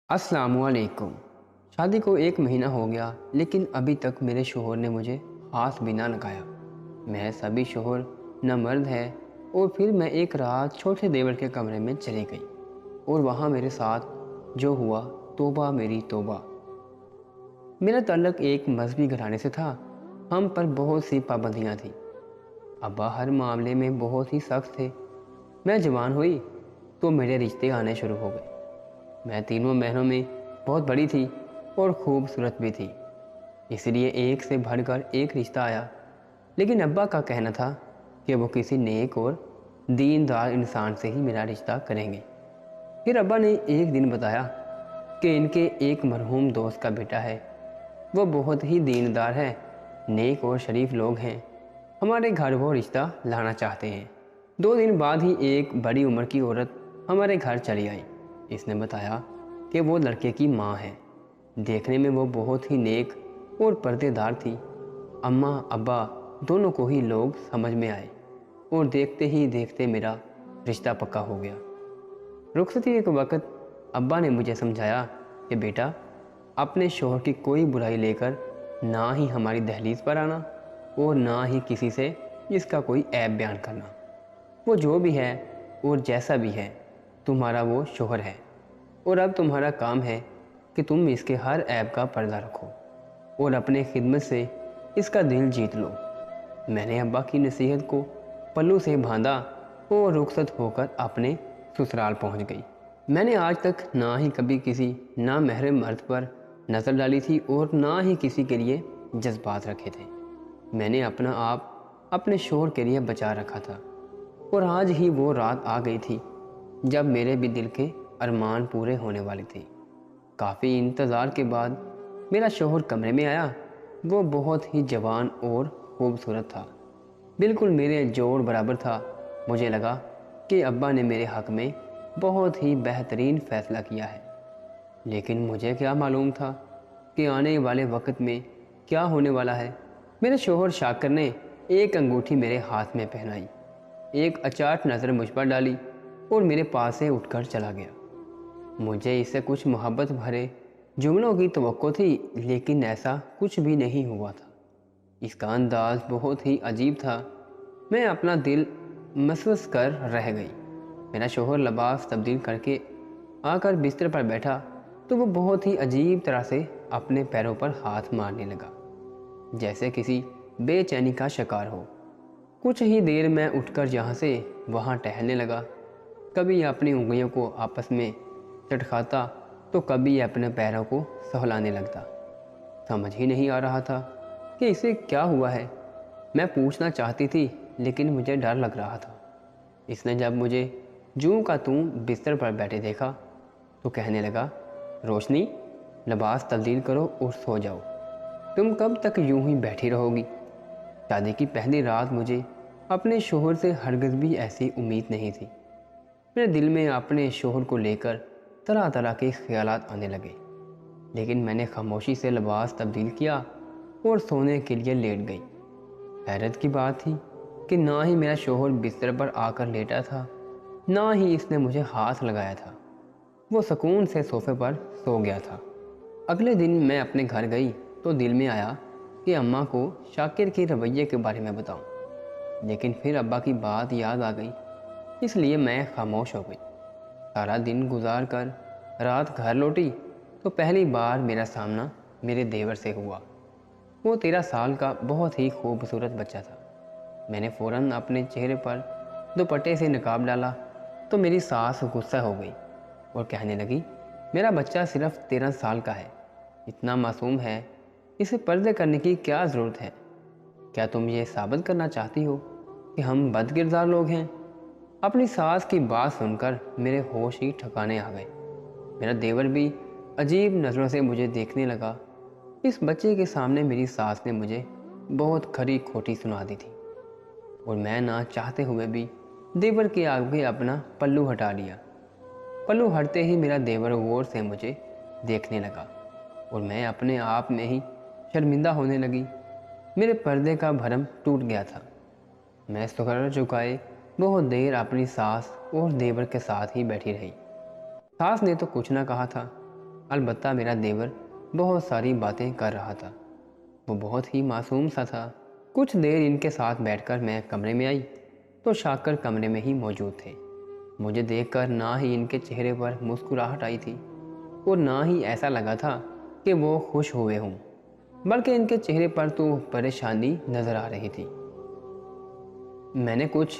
अस्सलाम वालेकुम। शादी को 1 महीना हो गया, लेकिन अभी तक मेरे शोहर ने मुझे हाथ भी ना लगाया। मैं सभी शोहर न मर्द है। और फिर मैं एक रात छोटे देवर के कमरे में चली गई, और वहाँ मेरे साथ जो हुआ, तौबा मेरी तौबा। मेरा ताल्लुक एक मजहबी घराने से था। हम पर बहुत सी पाबंदियाँ थीं। अब्बा हर मामले में बहुत ही सख्त थे। मैं जवान हुई तो मेरे रिश्ते आने शुरू हो गए। मैं तीनों बहनों में बहुत बड़ी थी और खूबसूरत भी थी, इसलिए एक से बढ़कर एक रिश्ता आया। लेकिन अब्बा का कहना था कि वो किसी नेक और दीनदार इंसान से ही मेरा रिश्ता करेंगे। फिर अब्बा ने एक दिन बताया कि इनके एक मरहूम दोस्त का बेटा है। वो बहुत ही दीनदार है, नेक और शरीफ लोग हैं। हमारे घर वो रिश्ता लाना चाहते हैं। 2 दिन बाद ही एक बड़ी उम्र की औरत हमारे घर चली आई। इसने बताया कि वो लड़के की माँ है। देखने में वो बहुत ही नेक और पर्देदार थी। अम्मा अब्बा दोनों को ही लोग समझ में आए, और देखते ही देखते मेरा रिश्ता पक्का हो गया। रुखसती के वक्त अब्बा ने मुझे समझाया कि बेटा, अपने शोहर की कोई बुराई लेकर ना ही हमारी दहलीज पर आना, और ना ही किसी से इसका कोई ऐब बयान करना। वो जो भी है और जैसा भी है, तुम्हारा वो शोहर है, और अब तुम्हारा काम है कि तुम इसके हर ऐब का पर्दा रखो और अपने खिदमत से इसका दिल जीत लो। मैंने अब्बा की नसीहत को पल्लू से बांधा और रुखसत होकर अपने ससुराल पहुंच गई। मैंने आज तक ना ही कभी किसी ना महरम मर्द पर नज़र डाली थी और ना ही किसी के लिए जज्बात रखे थे। मैंने अपना आप अपने शोहर के लिए बचा रखा था, और आज ही वो रात आ गई थी जब मेरे भी दिल के अरमान पूरे होने वाले थे। काफ़ी इंतज़ार के बाद मेरा शोहर कमरे में आया। वो बहुत ही जवान और खूबसूरत था, बिल्कुल मेरे जोड़ बराबर था। मुझे लगा कि अब्बा ने मेरे हक़ में बहुत ही बेहतरीन फ़ैसला किया है। लेकिन मुझे क्या मालूम था कि आने वाले वक्त में क्या होने वाला है। मेरे शोहर शाकर ने एक अंगूठी मेरे हाथ में पहनाई, एक अचाट नज़र मुझ पर डाली और मेरे पास से उठकर चला गया। मुझे इससे कुछ मोहब्बत भरे जुमलों की तवक्को थी, लेकिन ऐसा कुछ भी नहीं हुआ था। इसका अंदाज बहुत ही अजीब था। मैं अपना दिल मसवस कर रह गई। मेरा शोहर लिबास तब्दील करके आकर बिस्तर पर बैठा तो वो बहुत ही अजीब तरह से अपने पैरों पर हाथ मारने लगा, जैसे किसी बेचैनी का शिकार हो। कुछ ही देर में उठकर यहाँ से वहाँ टहलने लगा। कभी अपनी उंगलियों को आपस में चटखाता तो कभी अपने पैरों को सहलाने लगता। समझ ही नहीं आ रहा था कि इसे क्या हुआ है। मैं पूछना चाहती थी, लेकिन मुझे डर लग रहा था। इसने जब मुझे जूं का तूं बिस्तर पर बैठे देखा तो कहने लगा, रोशनी, लिबास तब्दील करो और सो जाओ। तुम कब तक यूं ही बैठी रहोगी? शादी की पहली रात मुझे अपने शोहर से हरगिज़ भी ऐसी उम्मीद नहीं थी। मेरे दिल में अपने शोहर को लेकर तरह तरह के ख्यालात आने लगे, लेकिन मैंने खामोशी से लिबास तब्दील किया और सोने के लिए लेट गई। हैरत की बात थी कि ना ही मेरा शोहर बिस्तर पर आकर लेटा था, ना ही इसने मुझे हाथ लगाया था। वो सुकून से सोफे पर सो गया था। अगले दिन मैं अपने घर गई तो दिल में आया कि अम्मा को शाकिर के रवैये के बारे में बताऊं, लेकिन फिर अब्बा की बात याद आ गई, इसलिए मैं खामोश हो गई। सारा दिन गुजार कर रात घर लौटी तो पहली बार मेरा सामना मेरे देवर से हुआ। वो 13 साल का बहुत ही खूबसूरत बच्चा था। मैंने फ़ौरन अपने चेहरे पर दुपट्टे से नकाब डाला तो मेरी सास गुस्सा हो गई और कहने लगी, मेरा बच्चा सिर्फ 13 साल का है, इतना मासूम है, इसे पर्दे करने की क्या ज़रूरत है? क्या तुम ये साबित करना चाहती हो कि हम बदकिरदार लोग हैं? अपनी सास की बात सुनकर मेरे होश ही ठिकाने आ गए। मेरा देवर भी अजीब नज़रों से मुझे देखने लगा। इस बच्चे के सामने मेरी सास ने मुझे बहुत खरी खोटी सुना दी थी, और मैं ना चाहते हुए भी देवर के आगे अपना पल्लू हटा लिया। पल्लू हटते ही मेरा देवर गौर से मुझे देखने लगा और मैं अपने आप में ही शर्मिंदा होने लगी। मेरे पर्दे का भरम टूट गया था। मैं सर झुकाए बहुत देर अपनी सास और देवर के साथ ही बैठी रही। सास ने तो कुछ ना कहा था, अलबत्ता मेरा देवर बहुत सारी बातें कर रहा था। वो बहुत ही मासूम सा था। कुछ देर इनके साथ बैठकर मैं कमरे में आई तो शाकर कमरे में ही मौजूद थे। मुझे देखकर ना ही इनके चेहरे पर मुस्कुराहट आई थी और ना ही ऐसा लगा था कि वो खुश हुए हों, बल्कि इनके चेहरे पर तो परेशानी नज़र आ रही थी। मैंने कुछ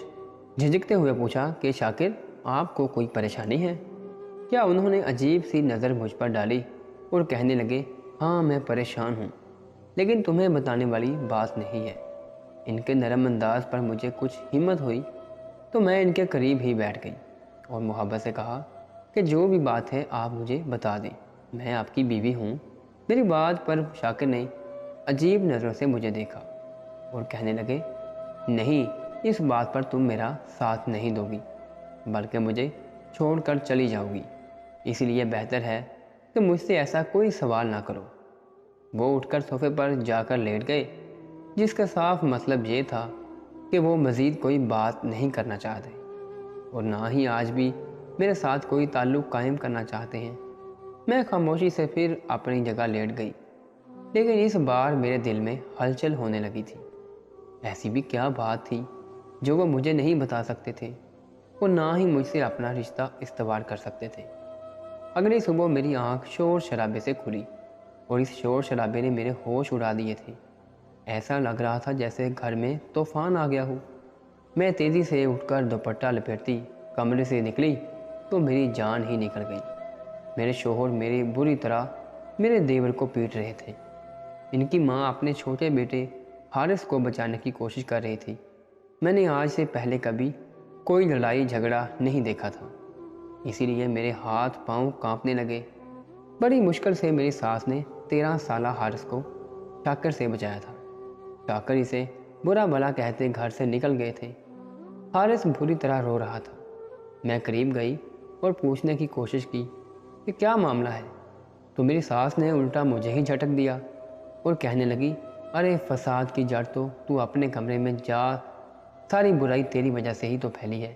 झिझकते हुए पूछा कि शाकिर, आपको कोई परेशानी है क्या? उन्होंने अजीब सी नज़र मुझ पर डाली और कहने लगे, हाँ मैं परेशान हूँ, लेकिन तुम्हें बताने वाली बात नहीं है। इनके नरम अंदाज पर मुझे कुछ हिम्मत हुई तो मैं इनके करीब ही बैठ गई और मोहब्बत से कहा कि जो भी बात है आप मुझे बता दें, मैं आपकी बीवी हूँ। मेरी बात पर शाकिर ने अजीब नज़रों से मुझे देखा और कहने लगे, नहीं, इस बात पर तुम मेरा साथ नहीं दोगी, बल्कि मुझे छोड़कर चली जाओगी। इसलिए बेहतर है कि मुझसे ऐसा कोई सवाल ना करो। वो उठकर सोफे पर जाकर लेट गए, जिसका साफ मतलब ये था कि वो मज़ीद कोई बात नहीं करना चाहते और ना ही आज भी मेरे साथ कोई ताल्लुक़ कायम करना चाहते हैं। मैं खामोशी से फिर अपनी जगह लेट गई, लेकिन इस बार मेरे दिल में हलचल होने लगी थी। ऐसी भी क्या बात थी जो वो मुझे नहीं बता सकते थे और ना ही मुझसे अपना रिश्ता इस्तवार कर सकते थे। अगली सुबह मेरी आंख शोर शराबे से खुली और इस शोर शराबे ने मेरे होश उड़ा दिए थे। ऐसा लग रहा था जैसे घर में तूफान आ गया हो। मैं तेज़ी से उठकर दुपट्टा लपेटती कमरे से निकली तो मेरी जान ही निकल गई। मेरे शोहर मेरी बुरी तरह मेरे देवर को पीट रहे थे। इनकी माँ अपने छोटे बेटे हारिस को बचाने की कोशिश कर रही थी। मैंने आज से पहले कभी कोई लड़ाई झगड़ा नहीं देखा था, इसीलिए मेरे हाथ पांव कांपने लगे। बड़ी मुश्किल से मेरी सास ने 13 साला हारिस को शाकर से बचाया था। शाकर इसे बुरा भला कहते घर से निकल गए थे। हारिस बुरी तरह रो रहा था। मैं करीब गई और पूछने की कोशिश की कि क्या मामला है, तो मेरी सास ने उल्टा मुझे ही झटक दिया और कहने लगी, अरे फसाद की जड़ तो तू अपने कमरे में जा, सारी बुराई तेरी वजह से ही तो फैली है।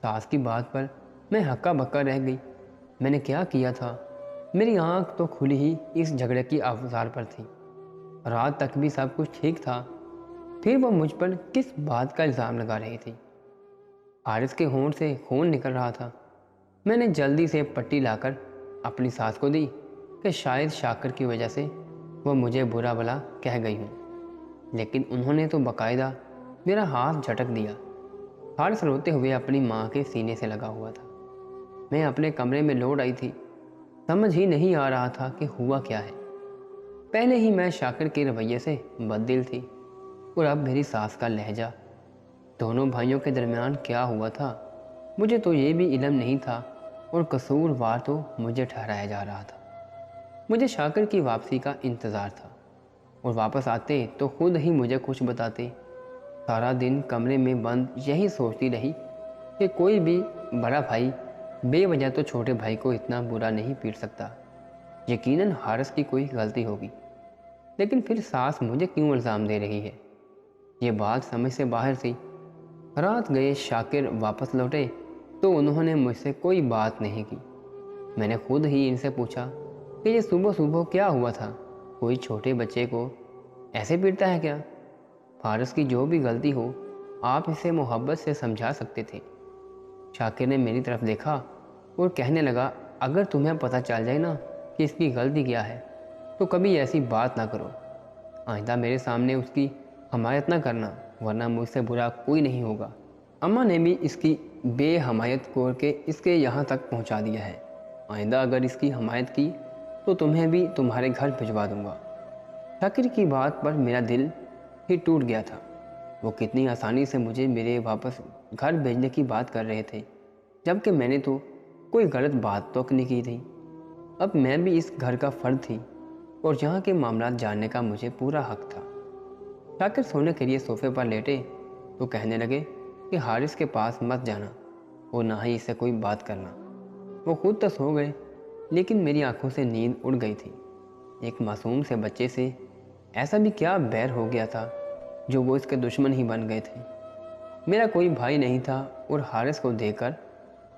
सास की बात पर मैं हक्का बक्का रह गई। मैंने क्या किया था? मेरी आंख तो खुली ही इस झगड़े की आवाज़ पर थी। रात तक भी सब कुछ ठीक था, फिर वो मुझ पर किस बात का इल्ज़ाम लगा रही थी? हारिस के होंठ से खून निकल रहा था। मैंने जल्दी से पट्टी लाकर अपनी सास को दी कि शायद शाकर की वजह से वो मुझे बुरा भला कह गई हूँ, लेकिन उन्होंने तो बाकायदा मेरा हाथ झटक दिया। हारिस रोते हुए अपनी माँ के सीने से लगा हुआ था। मैं अपने कमरे में लौट आई थी। समझ ही नहीं आ रहा था कि हुआ क्या है। पहले ही मैं शाकिर के रवैये से बददिल थी और अब मेरी सास का लहजा। दोनों भाइयों के दरमियान क्या हुआ था मुझे तो ये भी इल्म नहीं था और कसूरवार तो मुझे ठहराया जा रहा था। मुझे शाकिर की वापसी का इंतज़ार था और वापस आते तो खुद ही मुझे कुछ बताते। सारा दिन कमरे में बंद यही सोचती रही कि कोई भी बड़ा भाई बेवजह तो छोटे भाई को इतना बुरा नहीं पीट सकता। यकीनन हारिस की कोई गलती होगी, लेकिन फिर सास मुझे क्यों इल्ज़ाम दे रही है? ये बात समझ से बाहर थी। रात गए शाकिर वापस लौटे तो उन्होंने मुझसे कोई बात नहीं की। मैंने खुद ही इनसे पूछा कि ये सुबह सुबह क्या हुआ था? कोई छोटे बच्चे को ऐसे पीटता है क्या? हारिस की जो भी गलती हो आप इसे मोहब्बत से समझा सकते थे। शाकिर ने मेरी तरफ देखा और कहने लगा, अगर तुम्हें पता चल जाए ना कि इसकी गलती क्या है तो कभी ऐसी बात ना करो। आइंदा मेरे सामने उसकी हमायत ना करना, वरना मुझसे बुरा कोई नहीं होगा। अम्मा ने भी इसकी बेहमायत करके इसके यहाँ तक पहुँचा दिया है। आइंदा अगर इसकी हमायत की तो तुम्हें भी तुम्हारे घर भिजवा दूंगा। शाकिर की बात पर मेरा दिल ही टूट गया था। वो कितनी आसानी से मुझे मेरे वापस घर भेजने की बात कर रहे थे, जबकि मैंने तो कोई गलत बात तो नहीं की थी। अब मैं भी इस घर का फर्द थी और यहाँ के मामलात जानने का मुझे पूरा हक था। शाकिर सोने के लिए सोफे पर लेटे तो कहने लगे कि हारिस के पास मत जाना और ना ही इससे कोई बात करना। वो खुद तो सो गए, लेकिन मेरी आंखों से नींद उड़ गई थी। एक मासूम से बच्चे से ऐसा भी क्या बैर हो गया था जो वो इसके दुश्मन ही बन गए थे। मेरा कोई भाई नहीं था और हारिस को देखकर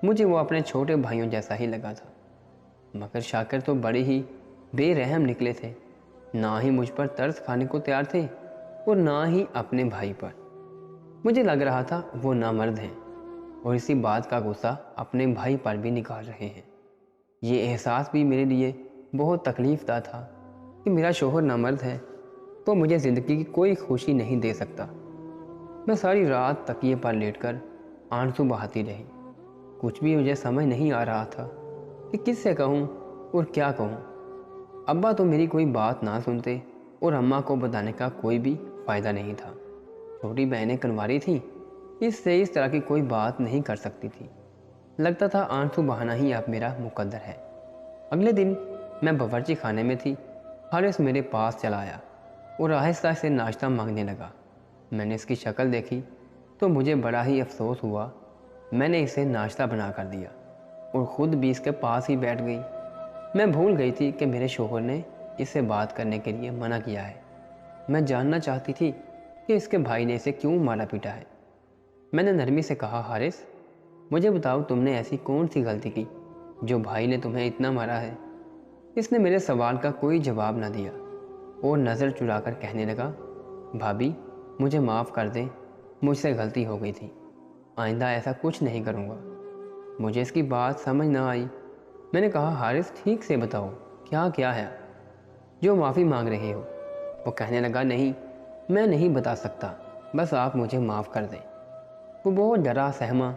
मुझे वो अपने छोटे भाइयों जैसा ही लगा था। मगर शाकिर तो बड़े ही बेरहम निकले थे। ना ही मुझ पर तरस खाने को तैयार थे और ना ही अपने भाई पर। मुझे लग रहा था वो नामर्द हैं और इसी बात का गुस्सा अपने भाई पर भी निकाल रहे हैं। ये एहसास भी मेरे लिए बहुत तकलीफ़दा था कि मेरा शौहर नामर्द है तो मुझे ज़िंदगी की कोई खुशी नहीं दे सकता। मैं सारी रात तकिए पर लेटकर आंसू बहाती रही। कुछ भी मुझे समझ नहीं आ रहा था कि किससे कहूँ और क्या कहूँ। अब्बा तो मेरी कोई बात ना सुनते और अम्मा को बताने का कोई भी फ़ायदा नहीं था। छोटी बहनें कनवारी थीं, इससे इस तरह की कोई बात नहीं कर सकती थी। लगता था आंसू बहाना ही अब मेरा मुकद्दर है। अगले दिन मैं बावर्ची खाने में थी। हारिस मेरे पास चला आया और आहिस्ता से नाश्ता मांगने लगा। मैंने इसकी शक्ल देखी तो मुझे बड़ा ही अफसोस हुआ। मैंने इसे नाश्ता बना कर दिया और ख़ुद भी इसके पास ही बैठ गई। मैं भूल गई थी कि मेरे शौहर ने इससे बात करने के लिए मना किया है। मैं जानना चाहती थी कि इसके भाई ने इसे क्यों मारा पीटा है। मैंने नरमी से कहा, हारिस मुझे बताओ तुमने ऐसी कौन सी गलती की जो भाई ने तुम्हें इतना मारा है। इसने मेरे सवाल का कोई जवाब ना दिया और नज़र चुराकर कहने लगा, भाभी मुझे माफ़ कर दें, मुझसे गलती हो गई थी, आइंदा ऐसा कुछ नहीं करूँगा। मुझे इसकी बात समझ ना आई। मैंने कहा, हारिस ठीक से बताओ क्या क्या है जो माफ़ी मांग रहे हो। वो कहने लगा, नहीं मैं नहीं बता सकता, बस आप मुझे माफ़ कर दें। वो बहुत डरा सहमा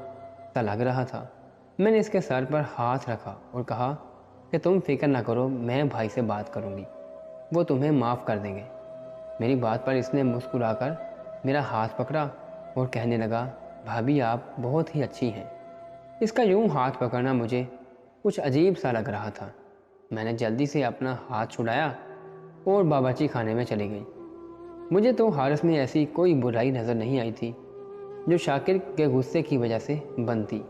सा लग रहा था। मैंने इसके सर पर हाथ रखा और कहा कि तुम फिक्र ना करो, मैं भाई से बात करूँगी, वो तुम्हें माफ़ कर देंगे। मेरी बात पर इसने मुस्कुराकर मेरा हाथ पकड़ा और कहने लगा, भाभी आप बहुत ही अच्छी हैं। इसका यूं हाथ पकड़ना मुझे कुछ अजीब सा लग रहा था। मैंने जल्दी से अपना हाथ छुड़ाया और बावर्ची खाने में चली गई। मुझे तो हारिस में ऐसी कोई बुराई नज़र नहीं आई थी जो शाकिर के गुस्से की वजह से बनती।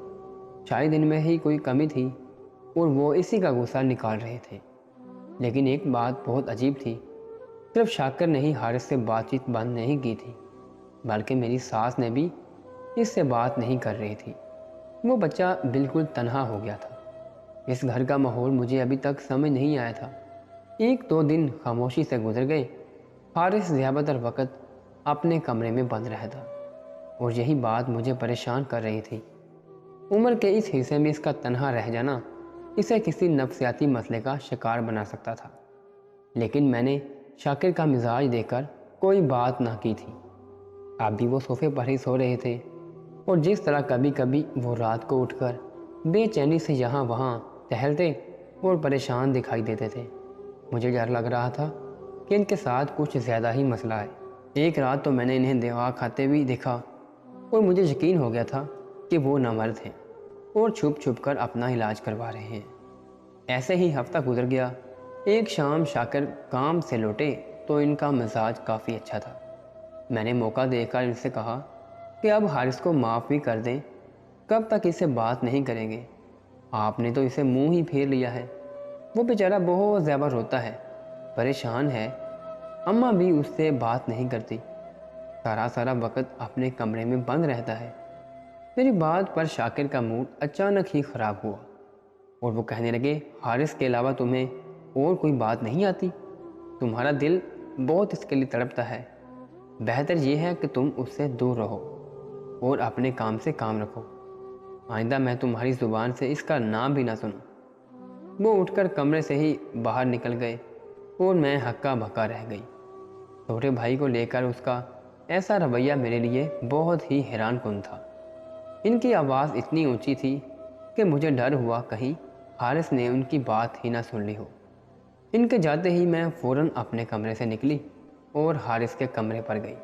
शायद इनमें ही कोई कमी थी और वो इसी का गुस्सा निकाल रहे थे। लेकिन एक बात बहुत अजीब थी, सिर्फ शाकिर ने ही हारिस से बातचीत बंद नहीं की थी, बल्कि मेरी सास ने भी इससे बात नहीं कर रही थी। वो बच्चा बिल्कुल तन्हा हो गया था। इस घर का माहौल मुझे अभी तक समझ नहीं आया था। एक दो दिन खामोशी से गुजर गए। हारिस ज़्यादातर वक़्त अपने कमरे में बंद रहता और यही बात मुझे परेशान कर रही थी। उम्र के इस हिस्से में इसका तन्हा रह जाना इसे किसी नफ्सियाती मसले का शिकार बना सकता था। लेकिन मैंने शाकिर का मिजाज देखकर कोई बात ना की थी। अब भी वो सोफे पर ही सो रहे थे और जिस तरह कभी कभी वो रात को उठकर बेचैनी से यहाँ वहाँ टहलते और परेशान दिखाई देते थे, मुझे डर लग रहा था कि इनके साथ कुछ ज़्यादा ही मसला है। एक रात तो मैंने इन्हें दवा खाते भी देखा और मुझे यकीन हो गया था कि वो नामर्द हैं और छुप छुप कर अपना इलाज करवा रहे हैं। ऐसे ही हफ्ता गुजर गया। एक शाम शाकिर काम से लौटे तो इनका मिजाज काफ़ी अच्छा था। मैंने मौका देखकर इनसे कहा कि अब हारिस को माफ़ भी कर दें, कब तक इससे बात नहीं करेंगे। आपने तो इसे मुंह ही फेर लिया है। वो बेचारा बहुत ज़्यादा रोता है, परेशान है। अम्मा भी उससे बात नहीं करती, सारा वक्त अपने कमरे में बंद रहता है। मेरी बात पर शाकिर का मूड अचानक ही ख़राब हुआ और वो कहने लगे, हारिस के अलावा तुम्हें और कोई बात नहीं आती? तुम्हारा दिल बहुत इसके लिए तड़पता है। बेहतर यह है कि तुम उससे दूर रहो और अपने काम से काम रखो। आइंदा मैं तुम्हारी ज़ुबान से इसका नाम भी ना सुनूं। वो उठकर कमरे से ही बाहर निकल गए और मैं हक्का बक्का रह गई। छोटे भाई को लेकर उसका ऐसा रवैया मेरे लिए बहुत ही हैरानकुन था। इनकी आवाज़ इतनी ऊंची थी कि मुझे डर हुआ कहीं हारिस ने उनकी बात ही ना सुन ली हो। इनके जाते ही मैं फ़ौरन अपने कमरे से निकली और हारिस के कमरे पर गई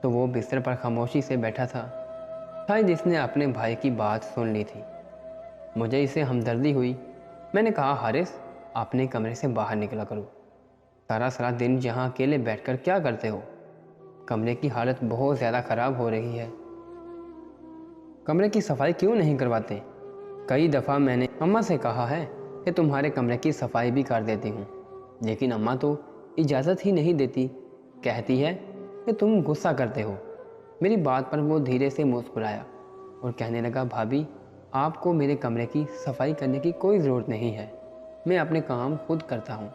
तो वो बिस्तर पर खामोशी से बैठा था। शायद इसने अपने भाई की बात सुन ली थी। मुझे इसे हमदर्दी हुई। मैंने कहा, हारिस अपने कमरे से बाहर निकला करो। सारा दिन यहाँ अकेले बैठकर क्या करते हो? कमरे की हालत बहुत ज़्यादा ख़राब हो रही है। कमरे की सफाई क्यों नहीं करवाते? कई दफ़ा मैंने अम्मा से कहा है कि तुम्हारे कमरे की सफाई भी कर देती हूँ, लेकिन अम्मा तो इजाज़त ही नहीं देती। कहती है कि तुम गुस्सा करते हो। मेरी बात पर वो धीरे से मुस्कुराया और कहने लगा, भाभी आपको मेरे कमरे की सफाई करने की कोई ज़रूरत नहीं है, मैं अपने काम खुद करता हूँ।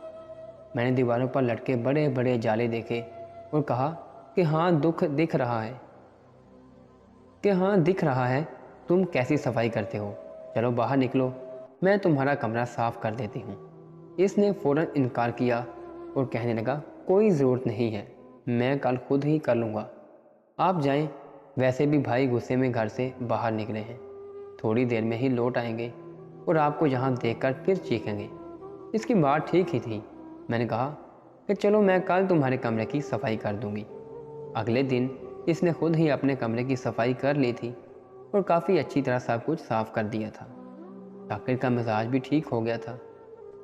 मैंने दीवारों पर लटके बड़े बड़े जाले देखे और कहा कि हाँ दिख रहा है तुम कैसी सफाई करते हो। चलो बाहर निकलो, मैं तुम्हारा कमरा साफ कर देती हूँ। इसने फ़ौरन इनकार किया और कहने लगा, कोई ज़रूरत नहीं है, मैं कल खुद ही कर लूँगा, आप जाएं। वैसे भी भाई गुस्से में घर से बाहर निकले हैं, थोड़ी देर में ही लौट आएंगे और आपको यहाँ देखकर फिर चीखेंगे। इसकी बात ठीक ही थी। मैंने कहा कि चलो मैं कल तुम्हारे कमरे की सफाई कर दूँगी। अगले दिन इसने खुद ही अपने कमरे की सफाई कर ली थी और काफ़ी अच्छी तरह सब कुछ साफ कर दिया था। शाकिर का मिजाज भी ठीक हो गया था।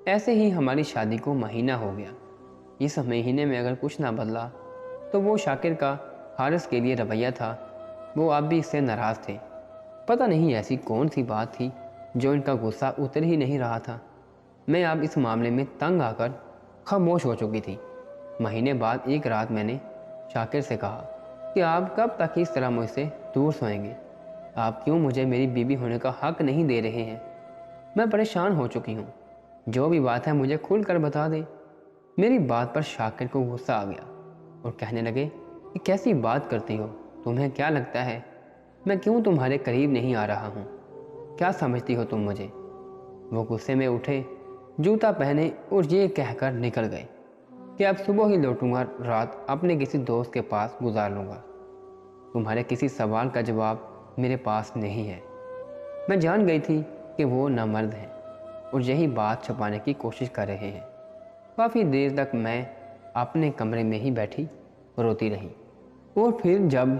ऐसे ही हमारी शादी को महीना हो गया। इस महीने में अगर कुछ ना बदला तो वो शाकिर का हारिस के लिए रवैया था, वो अब भी इससे नाराज़ थे। पता नहीं ऐसी कौन सी बात थी जो इनका गुस्सा उतर ही नहीं रहा था। मैं अब इस मामले में तंग आकर खामोश हो चुकी थी। महीने बाद एक रात मैंने शाकिर से कहा कि आप कब तक इस तरह मुझसे दूर सोएंगे? आप क्यों मुझे मेरी बीवी होने का हक नहीं दे रहे हैं? मैं परेशान हो चुकी हूँ। जो भी बात है मुझे खुल कर बता दें। मेरी बात पर शाकिर को गुस्सा आ गया और कहने लगे कि कैसी बात करती हो? तुम्हें क्या लगता है मैं क्यों तुम्हारे करीब नहीं आ रहा हूँ? क्या समझती हो तुम मुझे? वो गुस्से में उठे, जूता पहने और ये कहकर निकल गए कि अब सुबह ही लौटूंगा, रात अपने किसी दोस्त के पास गुजार लूँगा। तुम्हारे किसी सवाल का जवाब मेरे पास नहीं है। मैं जान गई थी कि वो नामर्द हैं और यही बात छुपाने की कोशिश कर रहे हैं। काफ़ी देर तक मैं अपने कमरे में ही बैठी रोती रही और फिर जब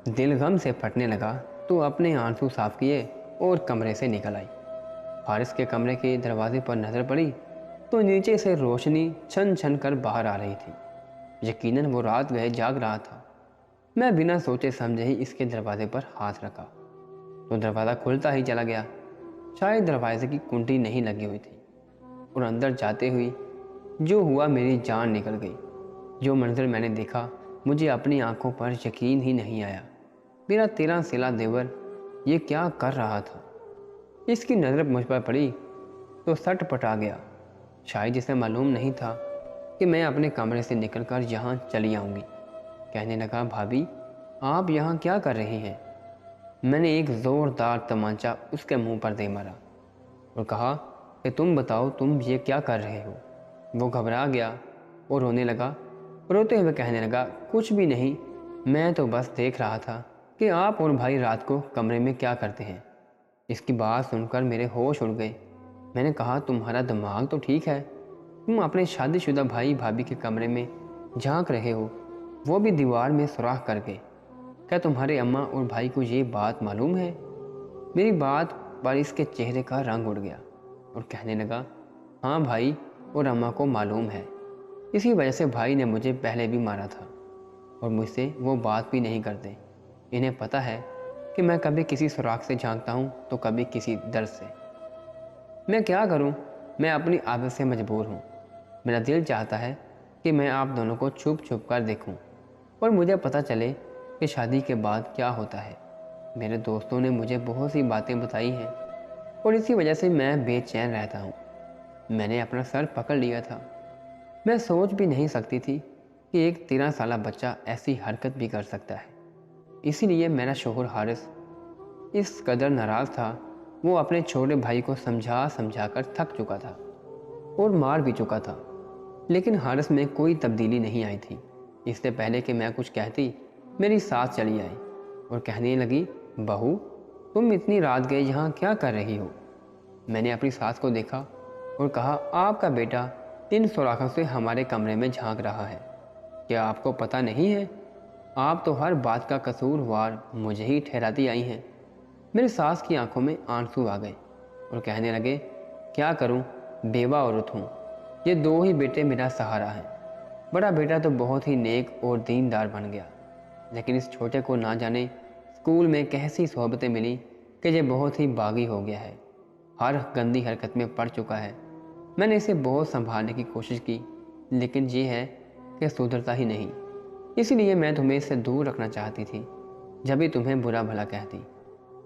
दिल गम से फटने लगा तो अपने आंसू साफ किए और कमरे से निकल आई। हारिस के कमरे के दरवाजे पर नज़र पड़ी तो नीचे से रोशनी छन छन कर बाहर आ रही थी। यकीनन वो रात गए जाग रहा था। मैं बिना सोचे समझे ही इसके दरवाजे पर हाथ रखा तो दरवाज़ा खुलता ही चला गया। शायद दरवाजे की कुंडी नहीं लगी हुई थी और अंदर जाते हुई जो हुआ मेरी जान निकल गई। जो मंजर मैंने देखा मुझे अपनी आंखों पर यकीन ही नहीं आया। मेरा 13 साला देवर ये क्या कर रहा था? इसकी नज़र मुझ पर पड़ी तो सट पटा गया। शायद इसे मालूम नहीं था कि मैं अपने कमरे से निकलकर यहाँ चली आऊँगी। कहने लगा, भाभी आप यहाँ क्या कर रही हैं? मैंने एक ज़ोरदार तमाचा उसके मुंह पर दे मारा और कहा कि तुम बताओ तुम ये क्या कर रहे हो? वो घबरा गया और रोने लगा। रोते हुए कहने लगा, कुछ भी नहीं, मैं तो बस देख रहा था कि आप और भाई रात को कमरे में क्या करते हैं। इसकी बात सुनकर मेरे होश उड़ गए। मैंने कहा, तुम्हारा दिमाग तो ठीक है, तुम अपने शादीशुदा भाई भाभी के कमरे में झांक रहे हो, वो भी दीवार में सुराख करके। क्या तुम्हारे अम्मा और भाई को ये बात मालूम है? मेरी बात पर इसके चेहरे का रंग उड़ गया और कहने लगा, हाँ भाई और अम्मा को मालूम है। इसी वजह से भाई ने मुझे पहले भी मारा था और मुझसे वो बात भी नहीं करते। इन्हें पता है कि मैं कभी किसी सुराख से झांकता हूँ तो कभी किसी दर्द से। मैं क्या करूँ? मैं अपनी आदत से मजबूर हूँ। मेरा दिल चाहता है कि मैं आप दोनों को छुप छुप कर देखूँ और मुझे पता चले कि शादी के बाद क्या होता है। मेरे दोस्तों ने मुझे बहुत सी बातें बताई हैं और इसी वजह से मैं बेचैन रहता हूँ। मैंने अपना सर पकड़ लिया था। मैं सोच भी नहीं सकती थी कि एक 13 साला बच्चा ऐसी हरकत भी कर सकता है। इसीलिए मेरा शोहर हारिस इस कदर नाराज़ था। वो अपने छोटे भाई को समझा समझा कर थक चुका था और मार भी चुका था, लेकिन हारिस में कोई तब्दीली नहीं आई थी। इससे पहले कि मैं कुछ कहती, मेरी सास चली आई और कहने लगी, बहू तुम इतनी रात गए यहाँ क्या कर रही हो? मैंने अपनी सास को देखा और कहा, आपका बेटा इन सुराखों से हमारे कमरे में झांक रहा है। क्या आपको पता नहीं है? आप तो हर बात का कसूरवार मुझे ही ठहराती आई हैं। मेरी सास की आंखों में आंसू आ गए और कहने लगे, क्या करूं, बेवा औरत हूं। ये 2 ही बेटे मेरा सहारा हैं। बड़ा बेटा तो बहुत ही नेक और दीनदार बन गया, लेकिन इस छोटे को ना जाने स्कूल में कैसी सोहबतें मिली कि ये बहुत ही बागी हो गया है। हर गंदी हरकत में पड़ चुका है। मैंने इसे बहुत संभालने की कोशिश की, लेकिन ये है कि सुधरता ही नहीं। इसीलिए मैं तुम्हें इससे दूर रखना चाहती थी। जब भी तुम्हें बुरा भला कहती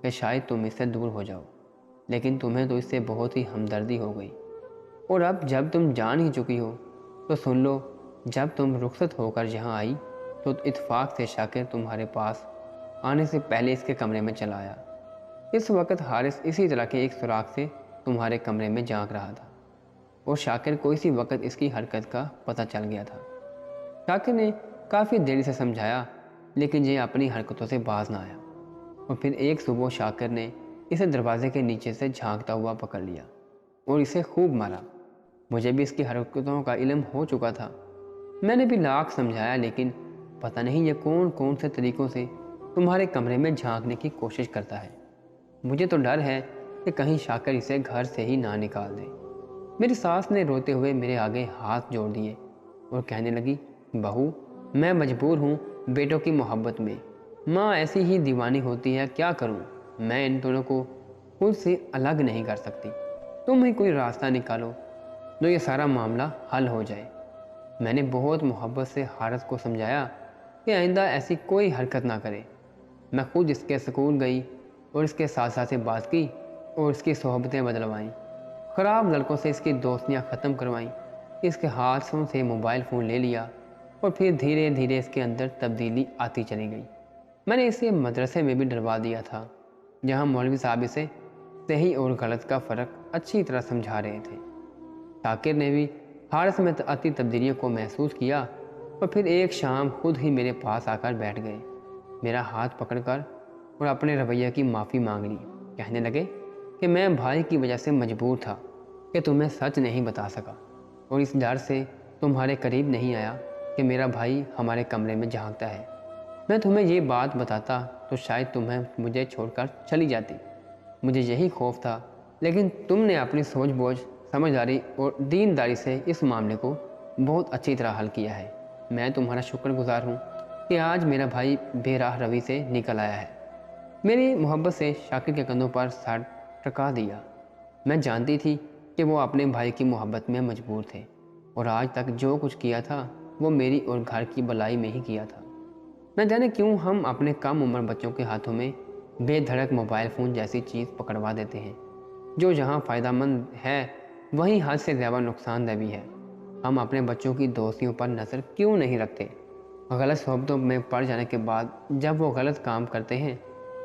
कि शायद तुम इससे दूर हो जाओ, लेकिन तुम्हें तो इससे बहुत ही हमदर्दी हो गई। اور اب جب تم جان ہی چکی ہو تو سن لو، جب تم رخصت ہو کر یہاں آئی تو اتفاق سے شاکر تمہارے پاس آنے سے پہلے اس کے کمرے میں چلا آیا۔ اس وقت حارث اسی طرح کے ایک سوراخ سے تمہارے کمرے میں جھانک رہا تھا اور شاکر کو اسی وقت اس کی حرکت کا پتہ چل گیا تھا۔ شاکر نے کافی دیر سے سمجھایا لیکن یہ اپنی حرکتوں سے باز نہ آیا، اور پھر ایک صبح شاکر نے اسے دروازے کے نیچے سے جھانکتا ہوا پکڑ لیا اور اسے خوب مارا۔ مجھے بھی اس کی حرکتوں کا علم ہو چکا تھا۔ میں نے بھی لاکھ سمجھایا لیکن پتہ نہیں یہ کون کون سے طریقوں سے تمہارے کمرے میں جھانکنے کی کوشش کرتا ہے۔ مجھے تو ڈر ہے کہ کہیں شاکر اسے گھر سے ہی نہ نکال دے۔ میری ساس نے روتے ہوئے میرے آگے ہاتھ جوڑ دیے اور کہنے لگی، بہو میں مجبور ہوں بیٹوں کی محبت میں، ماں ایسی ہی دیوانی ہوتی ہے، کیا کروں؟ میں ان دونوں کو خود سے الگ نہیں کر سکتی۔ تم ہی کوئی راستہ نکالو جو یہ سارا معاملہ حل ہو جائے۔ میں نے بہت محبت سے حارث کو سمجھایا کہ آئندہ ایسی کوئی حرکت نہ کرے۔ میں خود اس کے سکول گئی اور اس کے ساتھ سے بات کی اور اس کی صحبتیں بدلوائیں، خراب لڑکوں سے اس کی دوستیاں ختم کروائیں، اس کے ہاتھوں سے موبائل فون لے لیا، اور پھر دھیرے دھیرے اس کے اندر تبدیلی آتی چلی گئی۔ میں نے اسے مدرسے میں بھی ڈلوا دیا تھا جہاں مولوی صاحب اسے صحیح اور غلط کا فرق اچھی طرح سمجھا رہے تھے۔ شاکر نے بھی حارث میں آتی تبدیلیوں کو محسوس کیا اور پھر ایک شام خود ہی میرے پاس آ کر بیٹھ گئے، میرا ہاتھ پکڑ کر اور اپنے رویہ کی معافی مانگ لی۔ کہنے لگے کہ میں بھائی کی وجہ سے مجبور تھا کہ تمہیں سچ نہیں بتا سکا، اور اس ڈر سے تمہارے قریب نہیں آیا کہ میرا بھائی ہمارے کمرے میں جھانکتا ہے۔ میں تمہیں یہ بات بتاتا تو شاید تمہیں مجھے چھوڑ کر چلی جاتی، مجھے یہی خوف تھا، لیکن تم نے اپنی سوچ بوجھ، سمجھداری اور دینداری سے اس معاملے کو بہت اچھی طرح حل کیا ہے۔ میں تمہارا شکر گزار ہوں کہ آج میرا بھائی بے راہ روی سے نکل آیا ہے۔ میری محبت سے شاکر کے کندھوں پر سر ٹکا دیا۔ میں جانتی تھی کہ وہ اپنے بھائی کی محبت میں مجبور تھے، اور آج تک جو کچھ کیا تھا وہ میری اور گھر کی بلائی میں ہی کیا تھا۔ نہ جانے کیوں ہم اپنے کم عمر بچوں کے ہاتھوں میں بے دھڑک موبائل فون جیسی چیز پکڑوا دیتے ہیں جو جہاں فائدہ مند ہے وہیں حد سے زیادہ نقصان دہ بھی ہے۔ ہم اپنے بچوں کی دوستیوں پر نظر کیوں نہیں رکھتے؟ غلط صحبتوں میں پڑ جانے کے بعد جب وہ غلط کام کرتے ہیں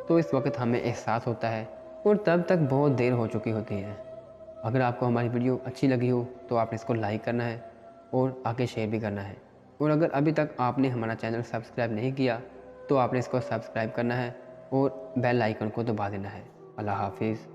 تو اس وقت ہمیں احساس ہوتا ہے اور تب تک بہت دیر ہو چکی ہوتی ہے۔ اگر آپ کو ہماری ویڈیو اچھی لگی ہو تو آپ نے اس کو لائک کرنا ہے اور آگے شیئر بھی کرنا ہے، اور اگر ابھی تک آپ نے ہمارا چینل سبسکرائب نہیں کیا تو آپ نے اس کو سبسکرائب کرنا ہے اور بیل آئیکن کو دبا دینا ہے۔ اللہ حافظ۔